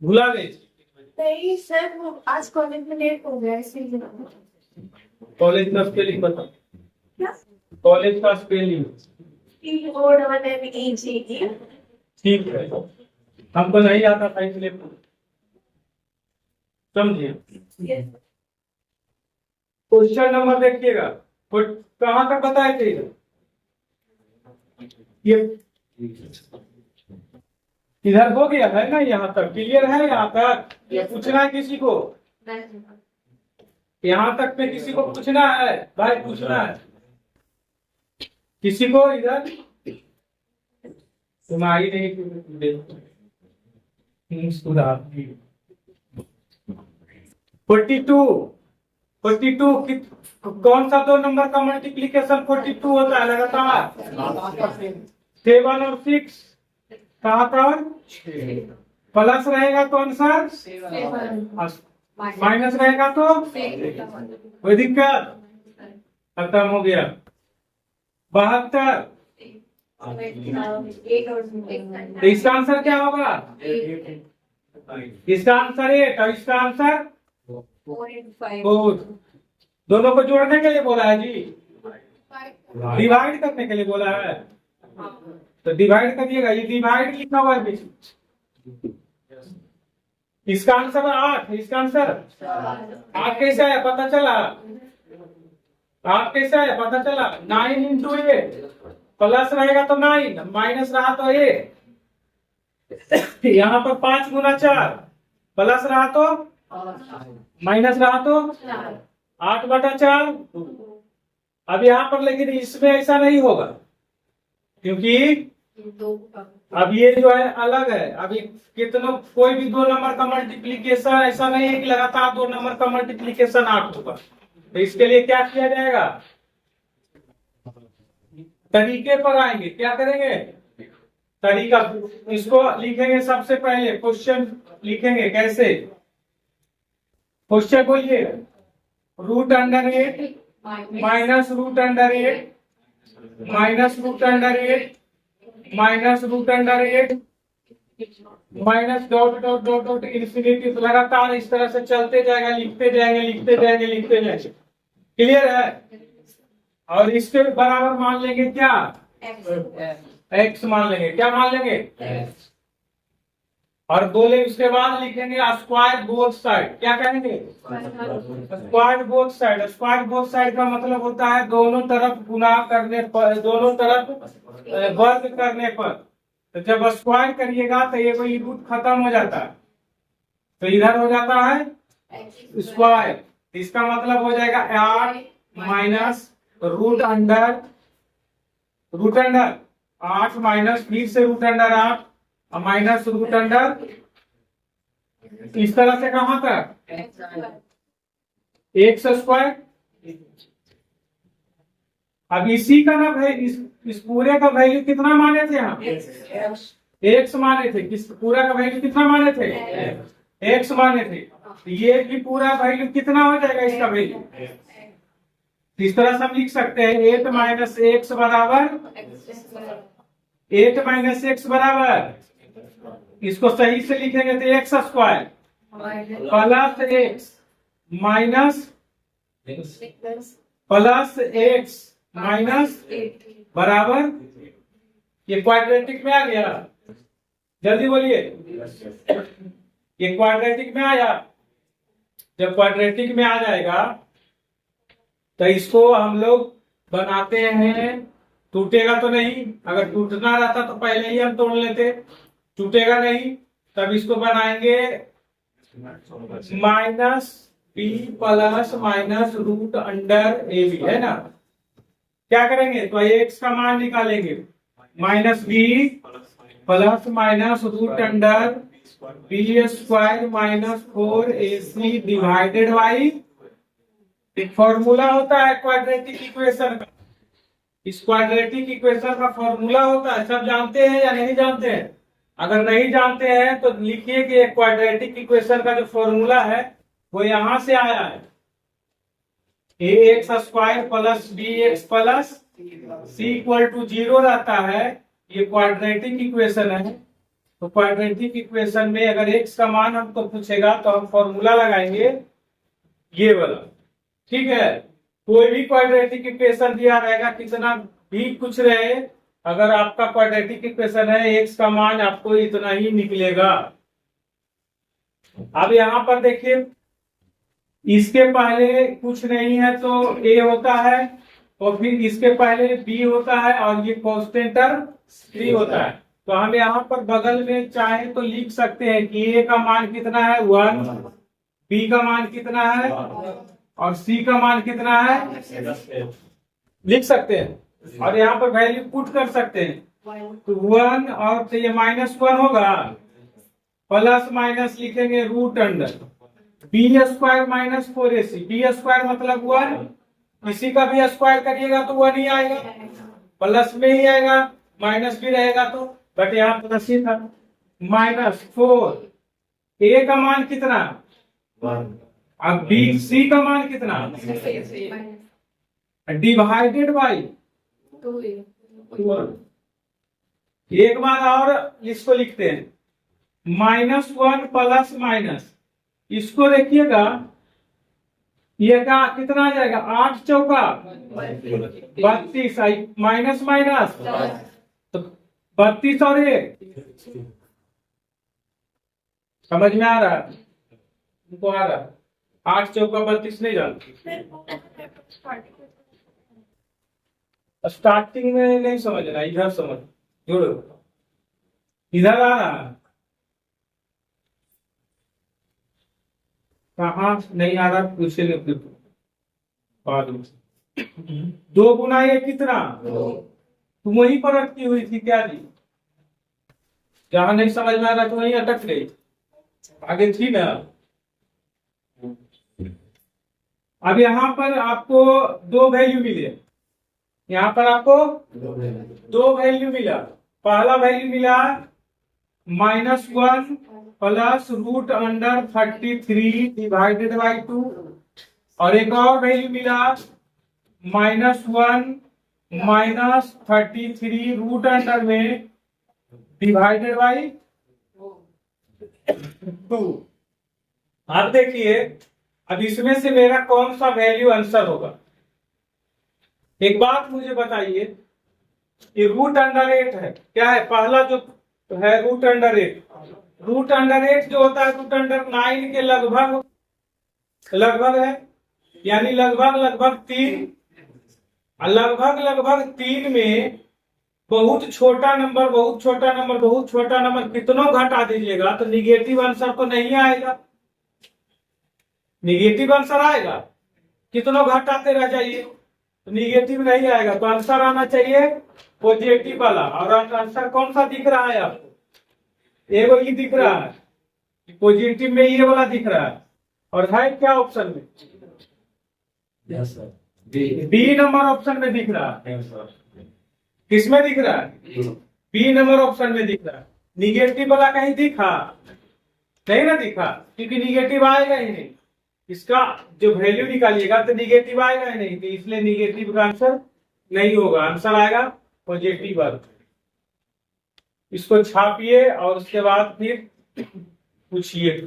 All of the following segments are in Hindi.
भुला गए? नहीं सर, वो आज कॉलेज में लेट हो गया इसीलिए। कॉलेज का स्पेलिंग बताओ। क्या? कॉलेज का स्पेलिंग। COEEGE। ठीक है, हमको नहीं आता था इसलिए समझिए। क्वेश्चन नंबर देखिएगा, कहाँ तक बताए थे ये? इधर हो गया है ना, यहाँ तक क्लियर है? यहाँ तक ये पूछना है किसी को? यहाँ तक पे किसी को पूछना है भाई? पूछना है किसी को? इधर तुम्हारी नहीं, 42 कौन सा दो नंबर का मल्टीप्लीकेशन 42 होता है लगातार? 7 और 6 7 और प्लस रहेगा तो आंसर, माइनस रहेगा तो कोई दिक्कत? खत्म हो गया। 72, तो इसका आंसर क्या होगा? इसका आंसर 8 और इसका आंसर 4। दोनों को जोड़ने के लिए बोला है जी, डिवाइड करने के लिए बोला है, तो डिवाइड करिएगा। ये डिवाइड लिखा हुआ है बीच। इसका आंसर 8, इसका आंसर 8 कैसे है पता चला? 8 कैसे है पता चला? 9 इंटू 8, प्लस रहेगा तो 9, माइनस रहा तो 8, यहाँ पर 5 गुना 4, प्लस रहा तो माइनस रहा तो 8/4। अब यहाँ पर लेकिन इसमें ऐसा नहीं होगा, क्योंकि अब ये जो है अलग है। अभी कितनों कोई भी 2 नंबर का मल्टीप्लीकेशन ऐसा नहीं है कि लगातार 2 नंबर का मल्टीप्लीकेशन 8 होगा। तो इसके लिए क्या किया जाएगा? तरीके पर आएंगे। क्या करेंगे? तरीका। इसको लिखेंगे सबसे पहले, क्वेश्चन लिखेंगे कैसे? क्वेश्चन बोलिए, √8 minus √8 minus √8 minus √8 minus dot dot dot dot infinity. लगातार इस तरह से चलते जाएगा, लिखते जाएंगे लिखते जाएंगे लिखते जाएंगे। क्लियर है? और इसके बराबर मान लेंगे क्या? x मान लेंगे। क्या मान लेंगे? और बोले उसके बाद लिखेंगे स्क्वायर बोथ साइड। क्या कहेंगे? Square both side. Square both side का मतलब होता है दोनों तरफ गुना करने पर, दोनों तरफ वर्ग करने पर। तो जब स्क्वायर करिएगा तो ये कोई रूट खत्म हो जाता है, तो इधर हो जाता है स्क्वायर। इसका मतलब हो जाएगा 8 माइनस √8 8 माइनस फिर से √8 माइनस √8। इस तरह से कहां तक? x²। अब इसी का ना भाई, इस पूरे का वैल्यू कितना माने थे हम? x माने थे। किस पूरा का वैल्यू कितना माने थे? x माने थे। ये भी पूरा वैल्यू कितना हो जाएगा इसका वैल्यू? इस तरह से हम लिख सकते हैं 8 माइनस x बराबर 8 माइनस x बराबर, इसको सही से लिखेंगे तो x² plus x minus plus x minus बराबर, ये क्वाड्रेटिक में आ गया। जल्दी बोलिए, ये क्वाड्रेटिक में आया। जब क्वाड्रेटिक में आ जाएगा तो इसको हम लोग बनाते हैं, टूटेगा तो नहीं। अगर टूटना रहता तो पहले ही हम तोड़ लेते, टूटेगा नहीं। तब इसको बनाएंगे minus b plus minus √√AB, है ना? क्या करेंगे? तो x का मान निकालेंगे, minus b plus minus √√B² minus 4AC divided by, एक फॉर्मूला होता है क्वाड्रेटिक इक्वेशन का। इस क्वाड्रेटिक इक्वेशन का फॉर्मूला होता है, सब जानते हैं या नहीं जानते हैं? अगर नहीं जानते हैं तो लिखिए कि क्वाड्रेटिक इक्वेशन का जो फॉर्मूला है वो यहां से आया है। ax² plus bx plus c = 0 रहता है। ये क्वाड्रेटिक इक्वेशन है, तो क्वाड्रेटिक इक्वेशन में अगर x का मान हमको पूछेगा तो हम फॉर्मूला लगाएंगे ये वाला, ठीक है। कोई भी क्वाड्रेटिक इक्वेशन दिया रहेगा, कितना भी कुछ रहे, अगर आपका क्वाड्रेटिक इक्वेशन है x का मान आपको इतना ही निकलेगा। अब यहाँ पर देखिए, इसके पहले कुछ नहीं है तो a होता है, और फिर इसके पहले b होता है, और ये कांस्टेंट टर्म c होता है। तो हम यहाँ पर बगल में चाहे तो लिख सकते हैं कि a का मान कितना है 1, b का मान कितना है और c का मान कितना है, लिख सकते हैं। और यहाँ पर वैल्यू पुट कर सकते हैं, तो 1 और तो ये -1 होगा, प्लस माइनस लिखेंगे root under b² minus 4ac, b² मतलब 1, इसी का भी स्क्वायर करिएगा तो 1 ही आएगा, प्लस में ही आएगा, माइनस भी रहेगा तो, बट यहाँ प्लस ही था, -4। a का मान कितना, अब c का मान कितना, डिवाइडेड बाई 2। एक बार और इसको लिखते हैं, -1 प्लस माइनस, इसको देखिएगा ये का कितना आ जाएगा, 8 चौका 32, माइनस माइनस तो 32 और 1, समझ में आ रहा है, उनको आ रहा है, 8 चौका 32 नहीं जानते, स्टार्टिंग में नहीं समझ रहा, इधर समझ, जोड़ो, इधर आ रहा है, कहाँ नहीं आ रहा पूछेंगे फिर बाद में। 2 गुना ये कितना, तुम वहीं पर अटकी हुई थी क्या जी, जहां नहीं समझ में आ रहा तो वहीं अटक गई, आगे थी ना। अब यहाँ पर आपको 2 वैल्यू मिले, यहाँ पर आपको 2 वैल्यू मिला। पहला वैल्यू मिला -1 plus root under 33 divided by 2, और एक और वैल्यू मिला -1 माइनस 33 रूट अंडर में डिवाइडेड बाई 2। अब देखिए, अब इसमें से मेरा कौन सा वैल्यू आंसर होगा। एक बात मुझे बताइए, ये रूट अंडर 8 है, क्या है, पहला जो है रूट अंडर 8, रूट अंडर 8 जो होता है रूट अंडर 9 के लगभग है, यानी लगभग 3, लगभग 3 में बहुत छोटा नंबर कितनों घटा दीजिएगा तो निगेटिव आंसर तो नहीं आएगा, निगेटिव आंसर आएगा, कितनों घटाते रह जाइए तो निगेटिव नहीं आएगा, तो आंसर आना चाहिए पॉजिटिव वाला। और आंसर कौन सा दिख रहा है आपको, ये वही दिख रहा है, पॉजिटिव में ये वाला दिख रहा है, और है क्या ऑप्शन में, बी नंबर ऑप्शन में दिख रहा है, किसमें दिख रहा है, बी नंबर ऑप्शन में दिख रहा है। निगेटिव वाला कहीं दिखा नहीं ना, दिखा, क्योंकि निगेटिव आएगा ही नहीं, इसका जो वैल्यू निकालिएगा तो निगेटिव आएगा ही नहीं, तो इसलिए निगेटिव का आंसर नहीं होगा, आंसर आएगा पॉजिटिव वाला। इसको छापिए और उसके बाद फिर पूछिए,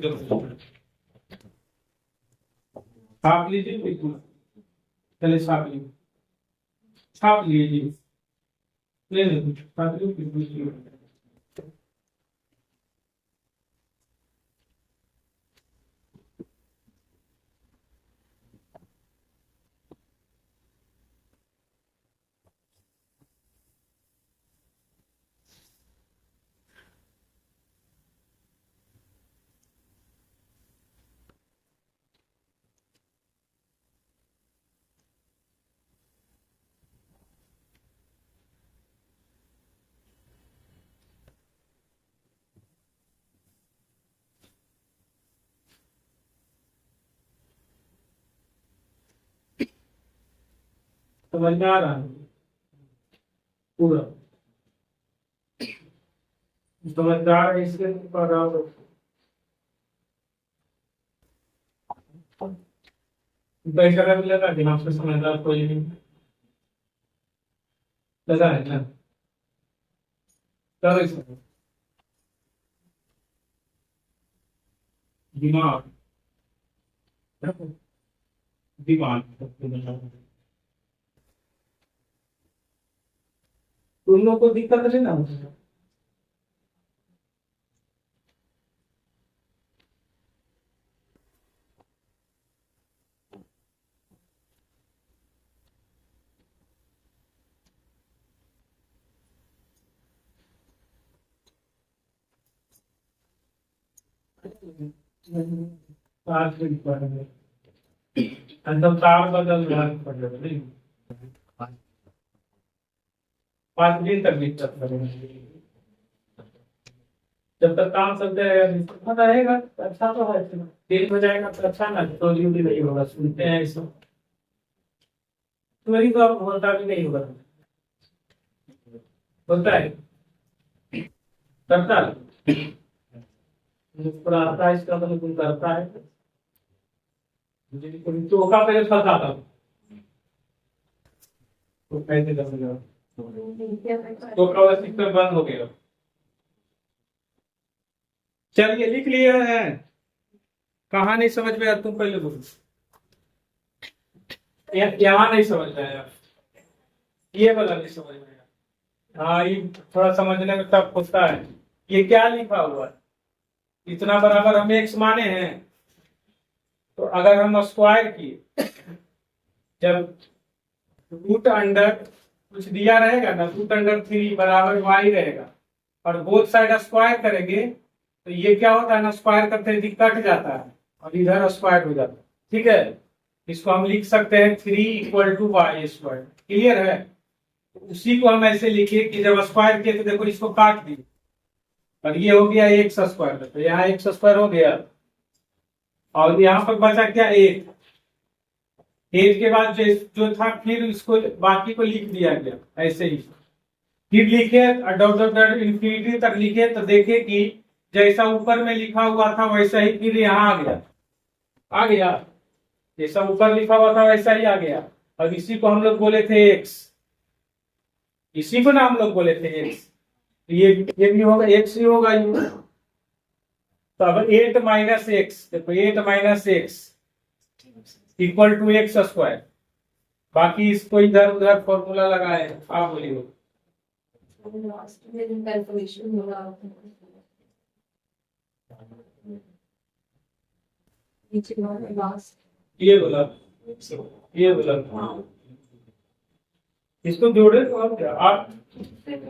छाप लीजिए, बिल्कुल पहले छाप लीजिए, ले लीजिए, छाप लीजिए, फिर पूछिए। समझ में आ रहा है पूरा, समझदार है इसलिए पढ़ रहा हूँ। पैसा भी लगा दिमाग से, समझदार कोई नहीं लगा है ना, कर दिमाग दिमाग तुम लोग को दिक्कत नहीं ना? अंदर तार बदल नहीं 5 दिन तक दिक्कत करेगा। जब तक काम चलते रहेगा अच्छा तो है। देर हो जाएगा तो अच्छा ना, तो ड्यूटी नहीं होगा। सुनते हैं इसको, तुम्हारी तो अब होता भी नहीं होगा। होता है करता है मुस्कुराता है, इसका मतलब कोई करता है। चौका पे फंसा था तो कैसे करेगा? चौका वाला सिस्टम बंद हो गया। चलिए लिख लिए हैं। कहाँ नहीं समझ में आया? तुम पहले बोलो। यहाँ नहीं समझ में आया, ये वाला नहीं समझ में आया। हाँ, ये थोड़ा समझने में टफ होता है। ये क्या लिखा हुआ है? इतना बराबर हम एक्स माने हैं, तो अगर हम स्क्वायर किए, जब रूट अंडर कुछ दिया रहेगा ना, रूट अंडर 3 बराबर वाई रहेगा, और बोथ साइड स्क्वायर करेंगे तो ये क्या होता है ना, स्क्वायर करते ही कट जाता है और इधर स्क्वायर हो जाता है। ठीक है, इसको हम लिख सकते हैं 3 = y²। क्लियर है? उसी को हम ऐसे लिखिए कि जब स्क्वायर किए तो देखो इसको काट दिए और ये हो गया x², तो यहाँ x² हो गया और यहाँ पर बचा क्या 8। 8 के बाद जो था फिर इसको बाकी को लिख दिया गया ऐसे ही। फिर लिखे डॉट डॉट डॉट इन्फिनिटी तक लिखे तो देखे कि जैसा ऊपर में लिखा हुआ था वैसा ही फिर यहाँ आ गया। जैसा ऊपर लिखा हुआ था वैसा ही आ गया। अब इसी को हम लोग बोले थे x, इसी को ना हम लोग बोले थे x। ये भी होगा x ही होगा। तो अब 8 - x, देखो 8 - x = x²। बाकी इसको इधर उधर फॉर्मूला लगाए। आप बोलिए। ये बोला इसको जोड़े तो आप क्या, आप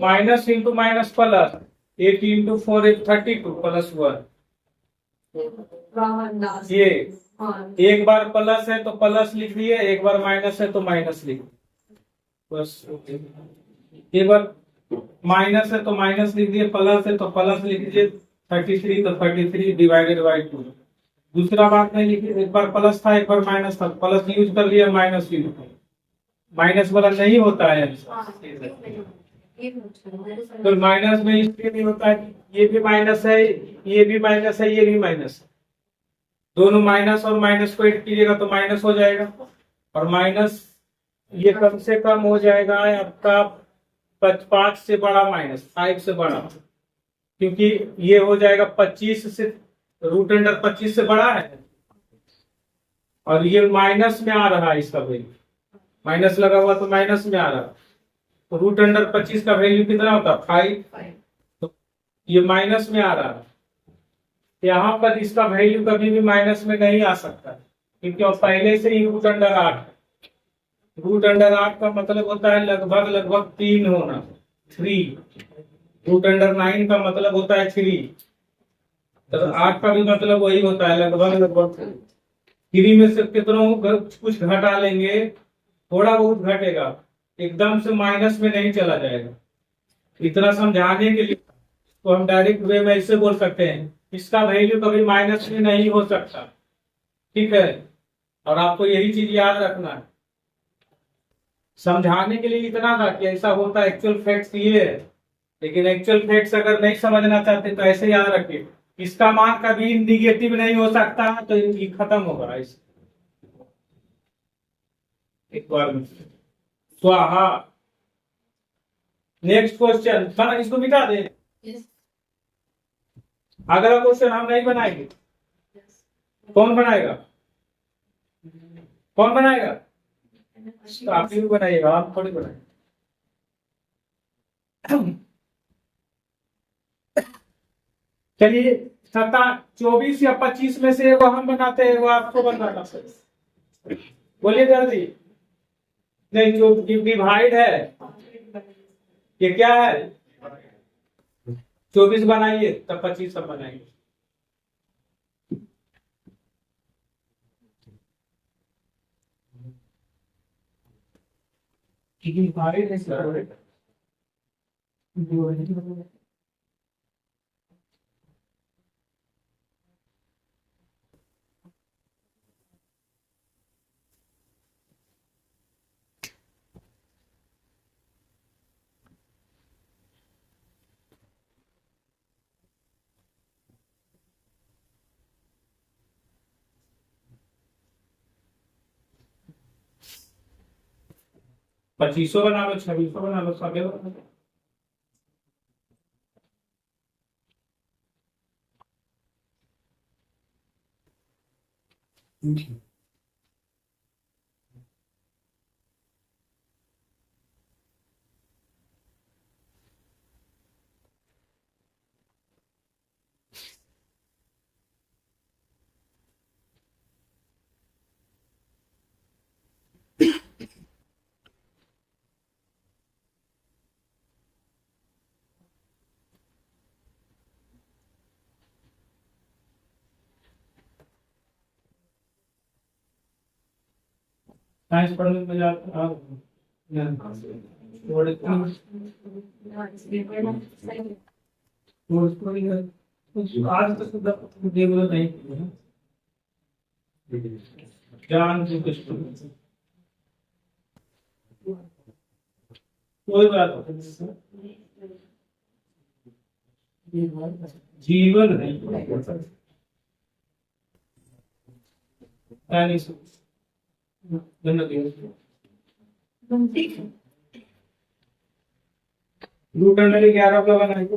माइनस इंटू माइनस प्लस 8 × 4 = 32 +1। ये एक बार प्लस है तो प्लस लिख दिए, एक बार माइनस है तो माइनस लिख बस। एक बार माइनस है तो माइनस लिख दिए, प्लस है तो प्लस लिख दीजिए। 33 तो 33 ÷ 2। दूसरा बात नहीं लिखी, एक बार प्लस था एक बार माइनस था, प्लस यूज कर लिया माइनस यूज। माइनस वाला नहीं होता है तो माइनस में इसलिए नहीं होता है, ये भी माइनस है, ये भी माइनस है, ये भी माइनस है। दोनों माइनस और माइनस को ऐड कीजिएगा तो माइनस हो जाएगा, और माइनस ये कम से कम हो जाएगा आपका 5 से बड़ा -5 से बड़ा, क्योंकि ये हो जाएगा 25 से, रूट अंडर 25 से बड़ा है और ये माइनस में आ रहा है। इसका वैल्यू माइनस लगा हुआ तो माइनस में आ रहा, तो रूट अंडर 25 का वैल्यू कितना होता है 5, तो ये माइनस में आ रहा है। यहाँ पर इसका वैल्यू कभी भी माइनस में नहीं आ सकता, क्योंकि पहले से ही रूट अंडर 8। रूट अंडर 8 का मतलब होता है लगभग 3 होना, 3। रूट अंडर 9 का मतलब होता है 3, तो 8 का भी मतलब वही होता है लगभग 3 में से कितनों कुछ घटा लेंगे, थोड़ा बहुत घटेगा, एकदम से माइनस में नहीं चला जाएगा। इतना समझाने के लिए तो हम डायरेक्ट वे में ऐसे बोल सकते हैं, इसका वैल्यू कभी माइनस में नहीं हो सकता। ठीक है, और आपको यही चीज याद रखना है। समझाने के लिए इतना था कि ऐसा होता है, एक्चुअल फैक्ट्स ये है। लेकिन एक्चुअल फैक्ट्स अगर नहीं समझना चाहते तो ऐसे याद रखिए, इसका मान कभी निगेटिव नहीं हो सकता, तो ये खत्म होगा ऐसे। एक बार स्वाहा। नेक्स्ट क्वेश्चन, इसको मिटा दे। अगला क्वेश्चन हम नहीं बनाएंगे, कौन बनाएगा? कौन बनाएगा? तो आप ही बनाइएगा, आप थोड़ी बनाएंगे। चलिए 24 या 25 में से वो हम बनाते हैं, वो आपको बनाना पड़ेगा। बोलिए जल्दी। नहीं, जो डिवाइड है ये क्या है? 24 बनाइए तब 25 सब बनाएंगे। डिवाइड है सर। 2500 बना लो, 2600 बना लो, सब बना लो। साइंस पढ़ने में मजा आता है। आज तक रेगुलर नहीं जान से कुछ कोई बात नहीं। जीवन नहीं रूट अंडर 11 का बनाएंगे।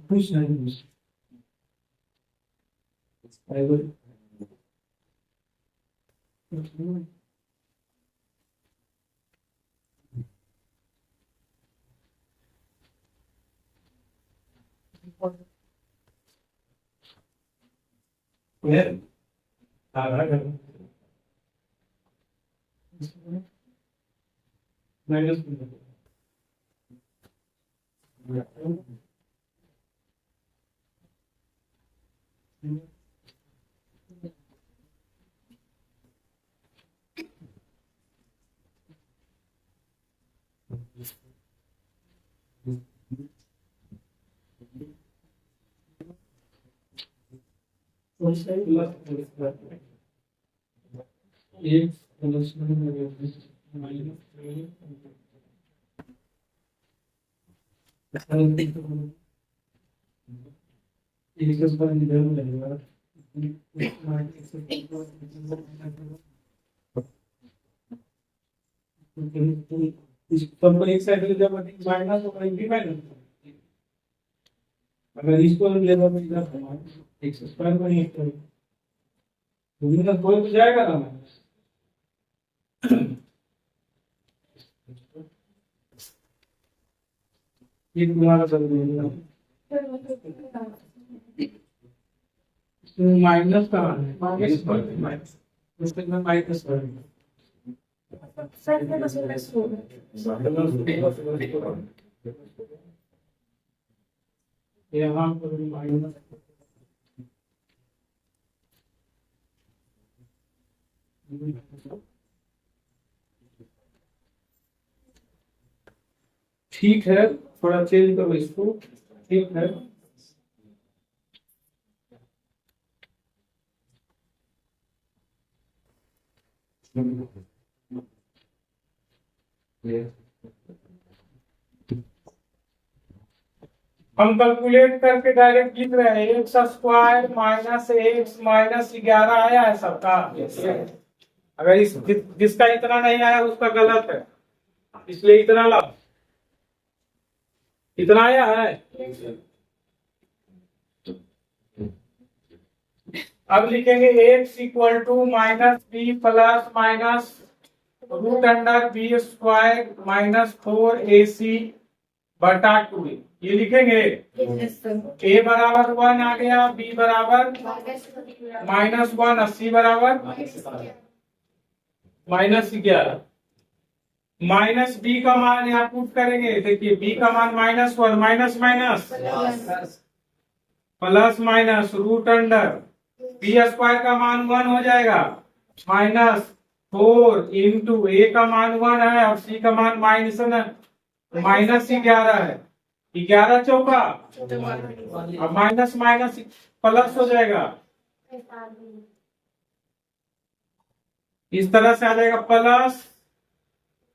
कुछ नहीं कंपनी साइड जब माइनस तो कहीं माइनस, अगर इसको लेवल में इधर एक स्क्वायर बनी है तो इधर कोई तो जाएगा ना माइनस। ये तुम्हारा सब माइनस का है, माइनस उसके में माइनस करेंगे। यहाँ पर माइनस ठीक है, थोड़ा चेंज करो इसको। ठीक है, हम कैलकुलेट करके डायरेक्ट लिख रहे हैं। x² - x - 11 आया है सबका। अगर जिसका इतना नहीं आया उसका गलत है, इसलिए इतना ला। इतना आया है। अब लिखेंगे x equal to minus B plus minus root under B square minus 4ac बटा 2। ये लिखेंगे a बराबर 1 आ गया, b बराबर -1 और c बराबर -11। माइनस बी का मान यहाँ पुट करेंगे। देखिए b का मान -1 minus minus plus minus root under B square का मान 1 हो जाएगा -4 इंटू ए का मान 1 है और सी का मान -11 है। 11 चौका अब माइनस माइनस प्लस हो जाएगा। इस तरह से आ जाएगा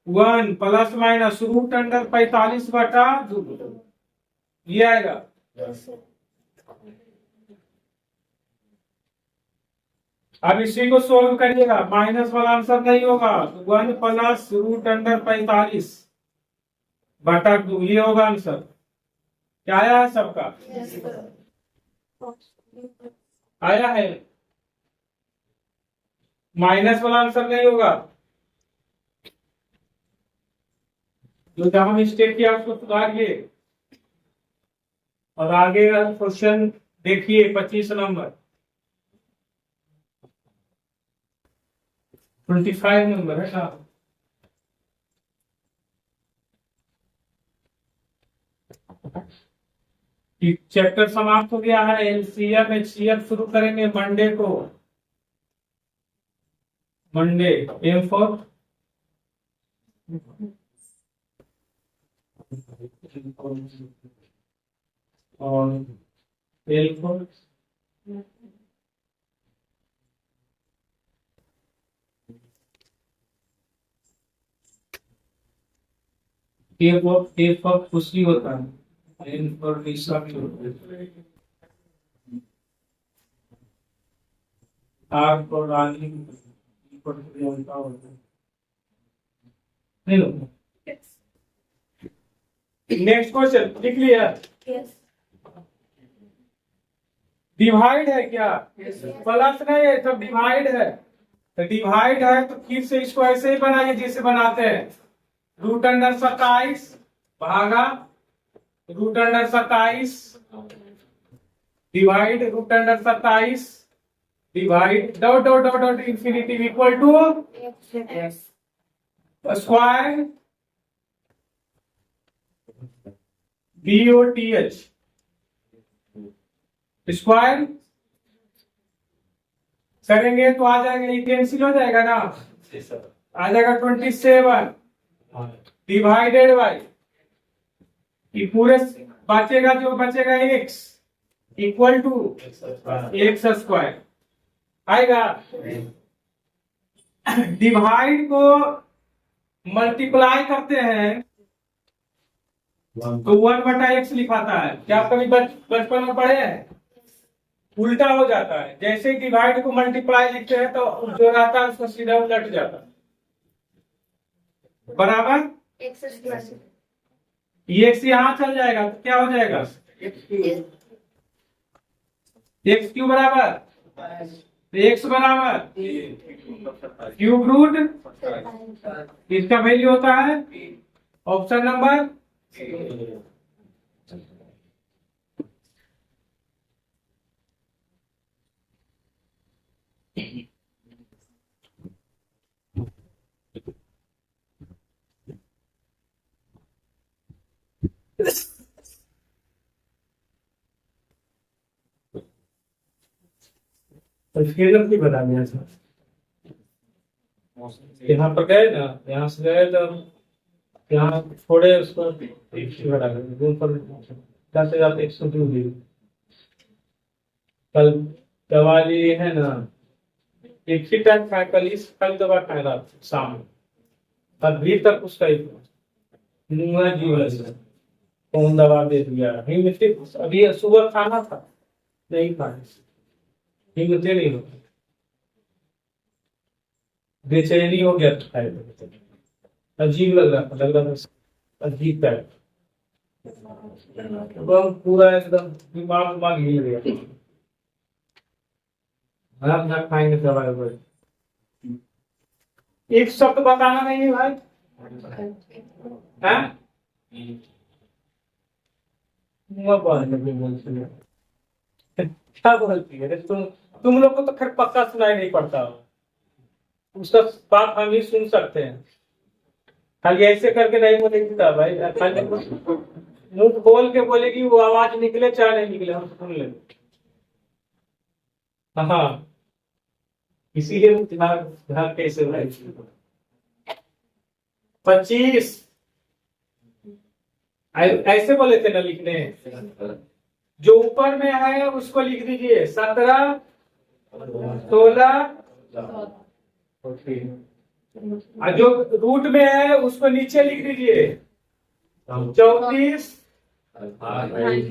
+1 प्लस माइनस रूट अंडर 45 बटा 2 ये आएगा। अब इसी को सोल्व करिएगा, माइनस वाला आंसर नहीं होगा, 1 प्लस रूट अंडर 45 बटा 2 ये होगा आंसर। क्या आया है सबका? आया है। माइनस वाला आंसर नहीं होगा। जो जहां मिस्टेक किया उसको सुधारिए और आगे का क्वेश्चन देखिए 25 नंबर 25 नंबर है ना। चैप्टर समाप्त हो गया है। एलसीएम एचसीएफ शुरू करेंगे मंडे को। मंडे एम फॉर और एल फॉर ए फॉर खुशी होता है। एन फॉर निशा भी होता है। आर फॉर रानी होता है। नेक्स्ट क्वेश्चन लिख लिया। डिवाइड है क्या? प्लस नहीं है, सब डिवाइड है। तो डिवाइड है तो फिर से इसको ऐसे ही बनाइए जैसे बनाते हैं। रूट अंडर 27 भागा root under 27 divide root under 27 divide dot dot dot dot infinity equal to square BOTH square करेंगे तो आ जाएगा, ये कैंसिल हो जाएगा ना, आ जाएगा 27 डिवाइडेड बाई ये पूरे बचेगा, जो बचेगा x equal to X square आएगा। डिवाइड को मल्टीप्लाई करते हैं तो 1/x लिखाता है। क्या आप कभी बचपन में पढ़े हैं? उल्टा हो जाता है। जैसे ही डिवाइड को मल्टीप्लाई लिखते हैं तो जो रहता है उसको सीधा उलट जाता है। बराबर ये x यहाँ चल जाएगा तो क्या हो जाएगा? x क्यू बराबर x बराबर क्यूब रूट, इसका वैल्यू होता है ऑप्शन नंबर फिगर भी बता दिया सर। यहाँ पर गए ना, यहाँ से गए तो यहाँ थोड़े उसको जाते जाते 102 दी। कल दवा ली है ना, एक ही टाइम खाए, कल दवा खाए रात शाम में, अभी तक उसका जीवन कौन दवा दे दिया। अभी सुबह खाना था नहीं खाए, हिम्मत नहीं होती। बेचैनी हो गया था, अजीब लग रहा था, अजीब टाइप। एकदम पूरा एकदम दिमाग हिल गया। ना खाएंगे दवाई ववाई। एक शब्द बताना नहीं है भाई। हैं? क्या बोलती है तुम लोग को तो खैर पक्का सुनाई नहीं पड़ता, उसका बात हम ही सुन सकते हैं। खाली ऐसे करके नहीं बोलेगी था भाई, खाली मुंह खोल के बोलेगी, वो आवाज निकले चाहे नहीं निकले हम सुन लेंगे। हाँ, इसीलिए ध्यान ध्यान कैसे भाई। 25 ऐसे बोले थे ना लिखने, जो ऊपर में है उसको लिख दीजिए 17 16 और जो रूट में है उसको नीचे लिख दीजिए 34 28।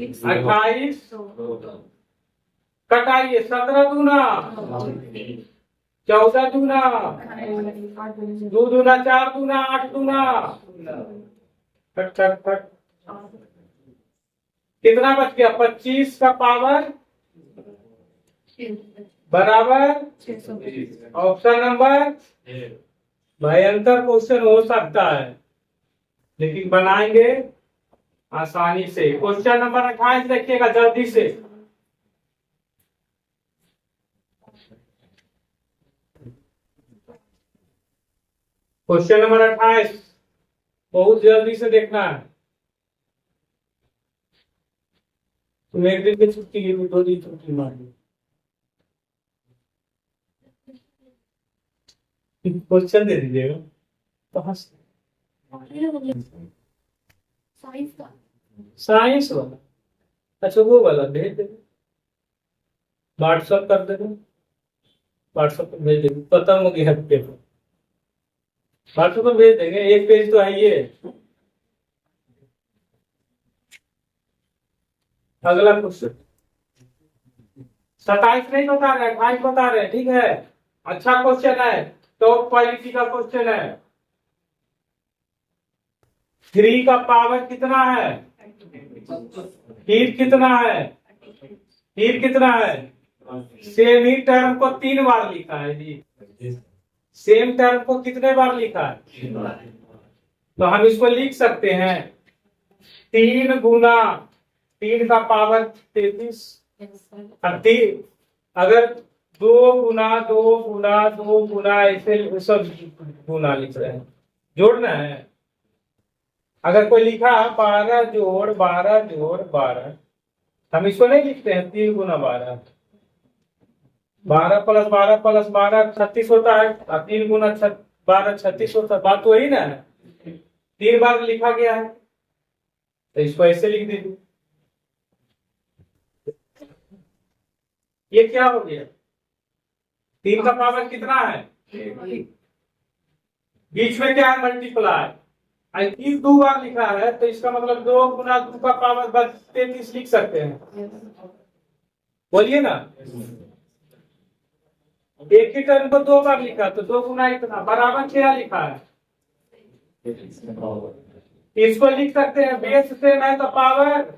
कटाइए 17 दूना 14 दूना 2 दूना 4 दूना 8 दूना। Cut cut cut. कितना बच गया? 25 का पावर बराबर ऑप्शन नंबर। भयंकर क्वेश्चन हो सकता है लेकिन बनाएंगे आसानी से। क्वेश्चन नंबर 28 देखिएगा जल्दी से। क्वेश्चन नंबर 28 बहुत जल्दी से देखना है। तुम एक दिन की छुट्टी की 2 दिन छुट्टी मार ली। क्वेश्चन दे दीजिएगा कहाँ से? साइंस वाला। अच्छा वो वाला भेज देंगे, व्हाट्सअप कर देंगे, व्हाट्सअप पर भेज देंगे। खत्म हो गया पेपर, व्हाट्सएप पर भेज देंगे। एक पेज तो है ये। अगला क्वेश्चन 27 नहीं बता रहे, 28 बता रहे, ठीक है। अच्छा क्वेश्चन है, टॉप क्वालिटी का क्वेश्चन है। 3 का पावर कितना है? फिर कितना है? फिर कितना है? सेम ही टर्म को 3 बार लिखा है जी। सेम टर्म को कितने बार लिखा है? तो हम इसको लिख सकते हैं 3 गुना 3 का पावर 33। अगर 2 गुना 2 गुना 2 गुना ऐसे सब गुना लिख रहे हैं, जोड़ना है। अगर कोई लिखा 12 जोड़ 12 जोड़ 12, हम इसको नहीं लिखते हैं 3 गुना 12। 12 प्लस 12 प्लस 12 36 होता है, और 3 गुना 12 36 होता है। बात वही ना है, 3 बार लिखा गया है तो इसको ऐसे लिख दीजिए। ये क्या हो गया? 3 का पावर कितना है? बीच में क्या है? मल्टीप्लाई। 3 2 बार लिखा है तो इसका मतलब 2 गुना 2 का पावर 33 लिख सकते हैं। बोलिए ना। एक ही टर्म को 2 बार लिखा तो 2 गुना इतना बराबर क्या लिखा है? इसको लिख सकते हैं बेस सेम है तो पावर,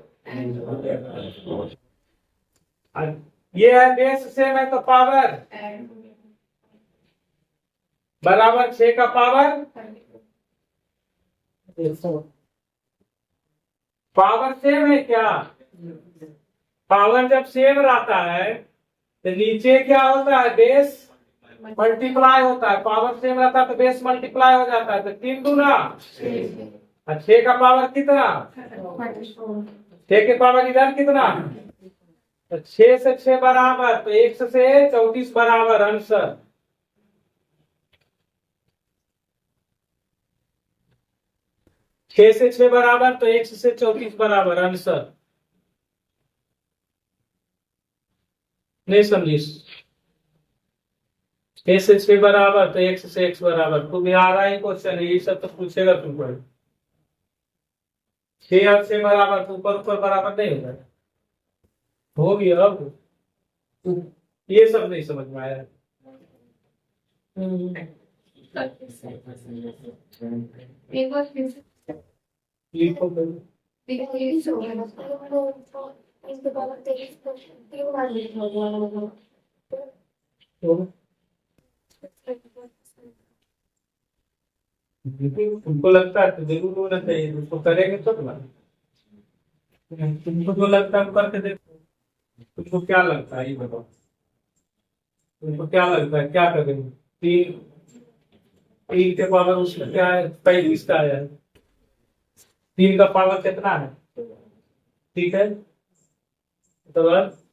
ये है बेस सेम है तो पावर बराबर 6 का पावर। पावर सेम है क्या? पावर जब सेम रहता है तो नीचे क्या होता है? बेस मल्टीप्लाई होता है। पावर सेम रहता है तो बेस मल्टीप्लाई हो जाता है। तो 3 दूना 6 का पावर कितना? 6 के पावर इधर कितना? तो 6 से 6 बराबर, तो 1 से 34 बराबर आंसर। छह से 6 बराबर तो 1 से 34 बराबर आंसर। नहीं समझी? 6 से 6 बराबर तो 1 से 1 बराबर। तो भी आ रहा है क्वेश्चन, ये सब तो पूछेगा तुमको। 6 और 6 बराबर तो ऊपर ऊपर बराबर नहीं होगा। हो गया। अब ये सब नहीं समझ में आया। एक बार फिर से लिखो पहले। 23 हो गया। इसके बाद 23 को 3 बार लिखना होगा। तो तुमको लगता है तो जरूर होना चाहिए, उसको करेंगे तो ना। तुमको जो लगता है वो करके देखो। तुमको क्या लगता है ये बताओ, तुमको क्या लगता है क्या करेंगे? तीन, तीन के पावर उसमें क्या है, 35 का है। तीन का पावर कितना है? ठीक है, तो बस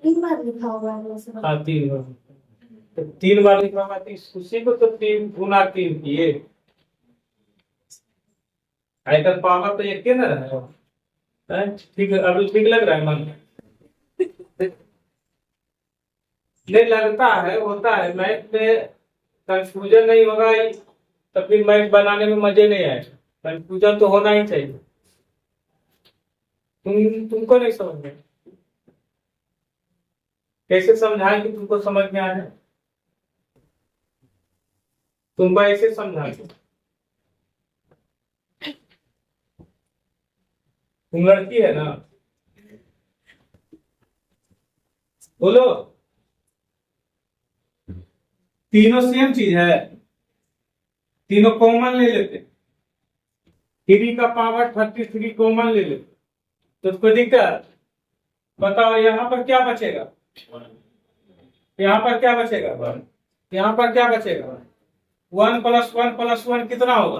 3 बार लिखा होगा वैसे। हाँ 3 बार। तो 3 बार लिखा हुआ है, उसी को तो 3 गुना 3 किए। आयतन पावर तो एक के ना है। ठीक है, अभी ठीक लग रहा है मन? नहीं लगता है, होता है मैथ में कंफ्यूजन नहीं होगा तो फिर मैथ बनाने में मजे नहीं आएगा। कंफ्यूजन तो होना ही चाहिए। तुमको नहीं समझ में, कैसे समझाएं कि तुमको समझ में आए? तुमको ऐसे समझाएं, तुम लड़की है ना? बोलो, तीनों सेम चीज है, तीनों कॉमन ले लेते। 3 का पावर 33 कॉमन ले लेते तो कोई दिक्कत? बताओ यहाँ पर क्या बचेगा? यहाँ पर क्या बचेगा? यहाँ पर क्या बचेगा? 1 + 1 + 1 कितना होगा?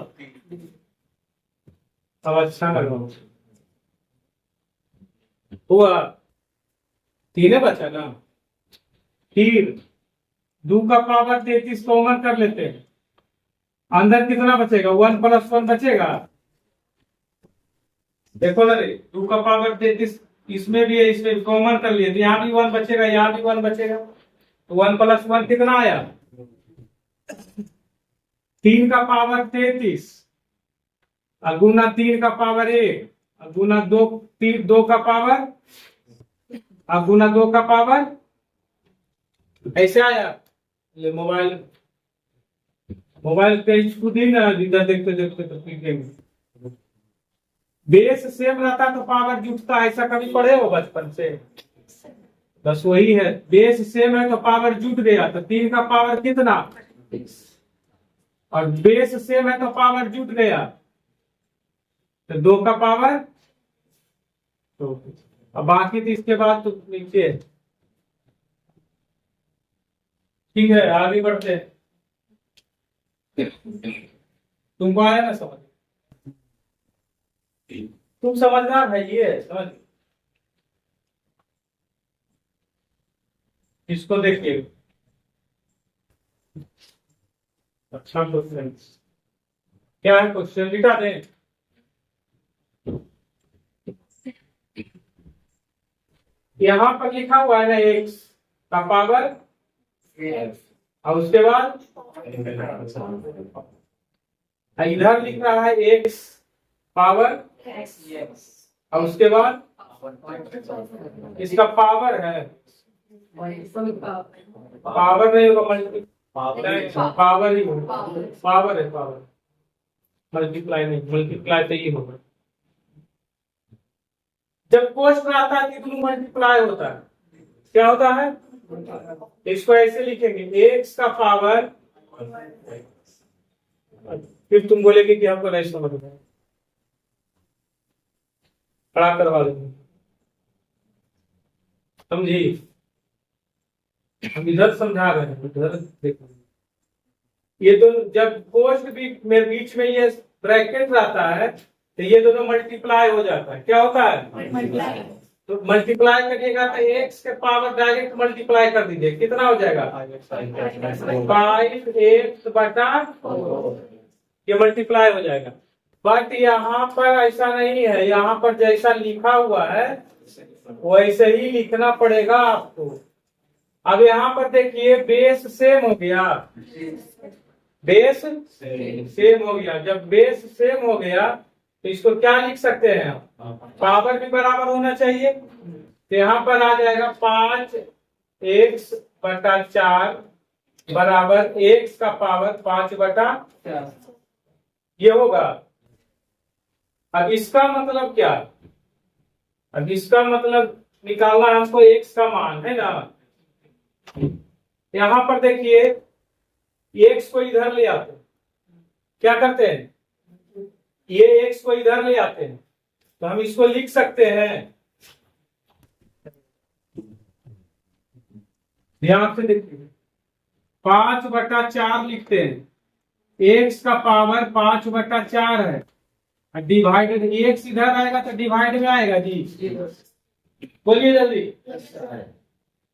अब अच्छा लगा हुआ, 3 बचा ना। फिर 2 का पावर 33 कॉमन कर लेते हैं, अंदर कितना बचेगा? 1 + 1 बचेगा। देखो ना रे, 2 का पावर 33 इसमें भी है, इसमें भी कॉमन कर लिए तो यहाँ भी 1 बचेगा, यहाँ भी 1 बचेगा। तो 1 + 1 कितना आया? 3 का पावर 33 गुना 3 का पावर 1 गुना 2, 2 का पावर गुना 2 का पावर, ऐसे आया। ये मोबाइल मोबाइल पे खुद ही ना इधर देखते देखते तो बेस सेम रहता तो पावर जुटता, ऐसा कभी पढ़े हो बचपन से? बस वही है, बेस सेम है तो पावर जुट गया। तो 3 का पावर कितना, और बेस सेम है तो पावर जुट गया। तो 2 का पावर, तो अब बाकी तो इसके बाद तो नीचे है। ठीक है, आगे बढ़ते हैं। तुमको आया ना समझ? तुम समझदार है, ये समझ। इसको देखिए, अच्छा क्वेश्चन क्या है? क्वेश्चन लिखा दें। यहाँ पर लिखा हुआ है ना x का पावर, और उसके बाद इधर लिख रहा है x पावर, और उसके बाद इसका पावर है, पावर नहीं होगा, पावर ही होगा, पावर है, पावर। मल्टीप्लाई नहीं, मल्टीप्लाई तो ये होगा। जब कोष्ट आता है तो मल्टीप्लाई होता है, क्या होता है? इसको ऐसे लिखेंगे x का पावर, फिर तुम बोलेगे कि हमको नहीं समझ में, खड़ा करवा देंगे। समझी? हम इधर समझा रहे हैं, इधर देखो। ये दोनों जब कोष्ट भी मेरे बीच में ये ब्रैकेट रहता है तो ये दोनों मल्टीप्लाई हो जाता है। क्या होता है? तो मल्टीप्लाई करिएगा तो x के पावर डायरेक्ट मल्टीप्लाई कर दीजिए, कितना हो जाएगा? 5x बटा, ये मल्टीप्लाई हो जाएगा। बट यहाँ पर ऐसा नहीं है, यहाँ पर जैसा लिखा हुआ है वैसे ही लिखना पड़ेगा आपको। अब यहाँ पर देखिए, बेस सेम हो गया, बेस सेम हो गया। जब बेस सेम हो गया तो इसको क्या लिख सकते हैं? पावर भी बराबर होना चाहिए। तो यहाँ पर आ जाएगा 5x बटा 4 बराबर x का पावर 5/4 ये होगा। अब इसका मतलब क्या? अब इसका मतलब निकालना है हमको x का मान, है ना। यहां पर देखिए x को इधर ले आते हैं, क्या करते हैं, ये x को इधर ले आते हैं, तो हम इसको लिख सकते हैं, ध्यान से देखिए, 5/4 लिखते हैं। x का पावर 5/4 है, डिवाइडेड x इधर आएगा तो डिवाइड में आएगा जी, बोलिए जल्दी।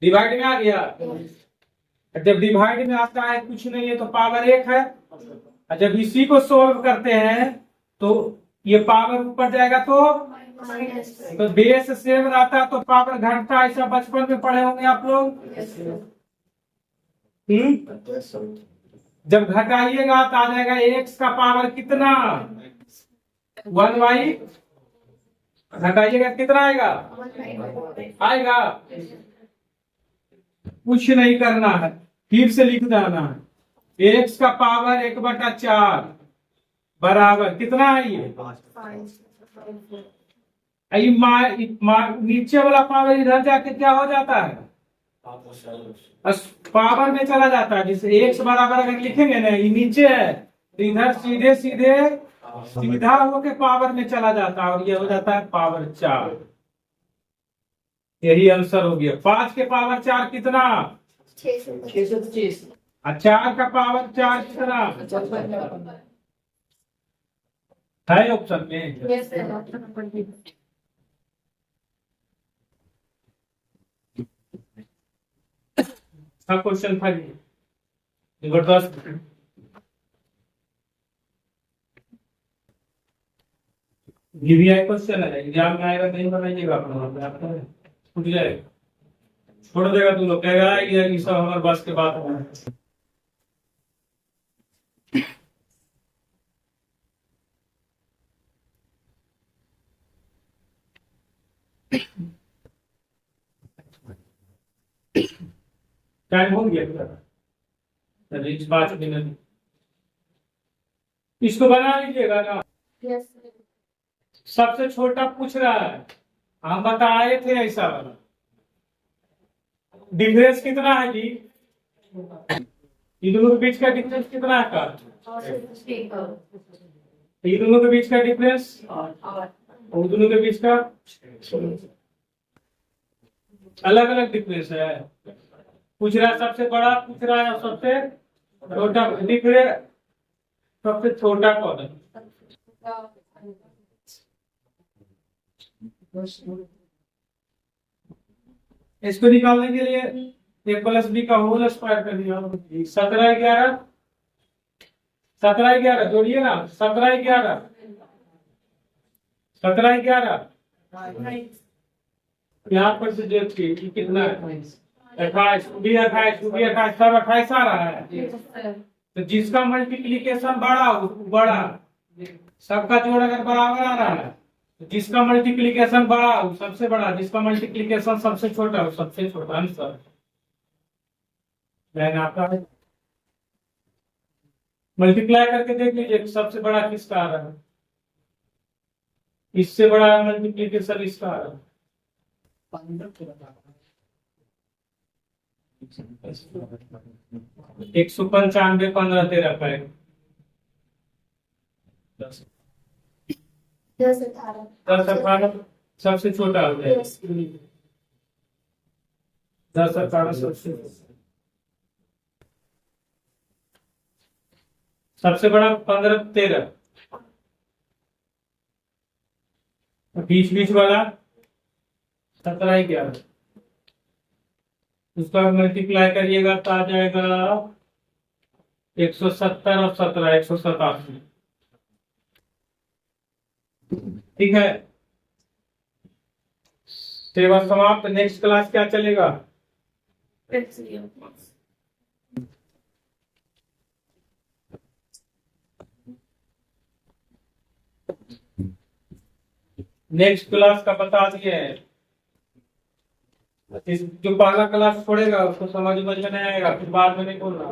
डिवाइड में आ गया। जब डिवाइड में आता है कुछ नहीं है तो पावर 1 है, और जब इसी को सोल्व करते हैं तो ये पावर ऊपर जाएगा तो बेस सेम रहता है तो पावर घटता है। ऐसा बचपन में पढ़े होंगे आप लोग। जब घटाइएगा तो आ जाएगा x का पावर कितना, 1/, घटाइएगा कितना आएगा, आएगा। कुछ नहीं करना है, फिर से लिख देना है, x का पावर 1/4 बराबर कितना है ये, नीचे वाला पावर इधर जाके क्या हो जाता है, पावर में चला जाता है। जैसे x बराबर अगर लिखेंगे ना, ये नीचे है तो इधर सीधे सीधे सीधा होके पावर में चला जाता है, और ये हो जाता है पावर 4। यही आंसर हो गया। 5 के पावर 4 कितना, 625। और 4 का पावर 4 कितना है ऑप्शन में। क्वेश्चन था ये जबरदस्त। जीवीआई क्वेश्चन है, एग्जाम में आएगा, नहीं बनाइएगा अपना, छूट जाएगा, छोड़ देगा तू लोग, कहेगा ये सब हमारे बस के बात है। टाइम हो गया, 5 मिनट, इसको बना लीजिएगा ना। सबसे छोटा पूछ रहा है, हम बताए थे ऐसा वाला। डिफरेंस कितना है जी, इन दोनों के बीच का डिफरेंस कितना है का, इन दोनों के बीच का डिफरेंस और दोनों के बीच का अलग अलग डिफरेंस है। पूछ रहा है सबसे बड़ा, पूछ रहा है सबसे छोटा, डिफरेंस सबसे छोटा कौन है। इसको निकालने के लिए a + b का होल स्क्वायर कर दिया, 17/11, 17/11 जोड़िए ना, 17/11, 17/11 यहाँ पर से देखिए कितना है, 28, 28 सब 28 आ रहा है। तो जिसका मल्टीप्लीकेशन बड़ा हो बड़ा, सबका जोड़ अगर बराबर आ रहा है तो जिसका मल्टीप्लीकेशन बड़ा हो सबसे बड़ा, जिसका मल्टीप्लीकेशन सबसे छोटा हो सबसे छोटा। आंसर आपका मल्टीप्लाई करके देख लीजिए सबसे बड़ा किसका आ रहा है, इससे बड़ा मल्टीप्लीकेशन इसका आ रहा है। 195 15 13 का 10 18 सबसे छोटा हो जाएगा, 10 18 सबसे बड़ा 15 13, बीच बीच वाला 17/11, उसका मल्टीप्लाई करिएगा तो आ जाएगा 170 और 17 187। ठीक है, सेवा समाप्त। नेक्स्ट क्लास क्या चलेगा, नेक्स्ट क्लास का बता दिए हैं। इस जो पहला क्लास छोड़ेगा उसको समझ में नहीं आएगा, फिर बाद में नहीं बोलना।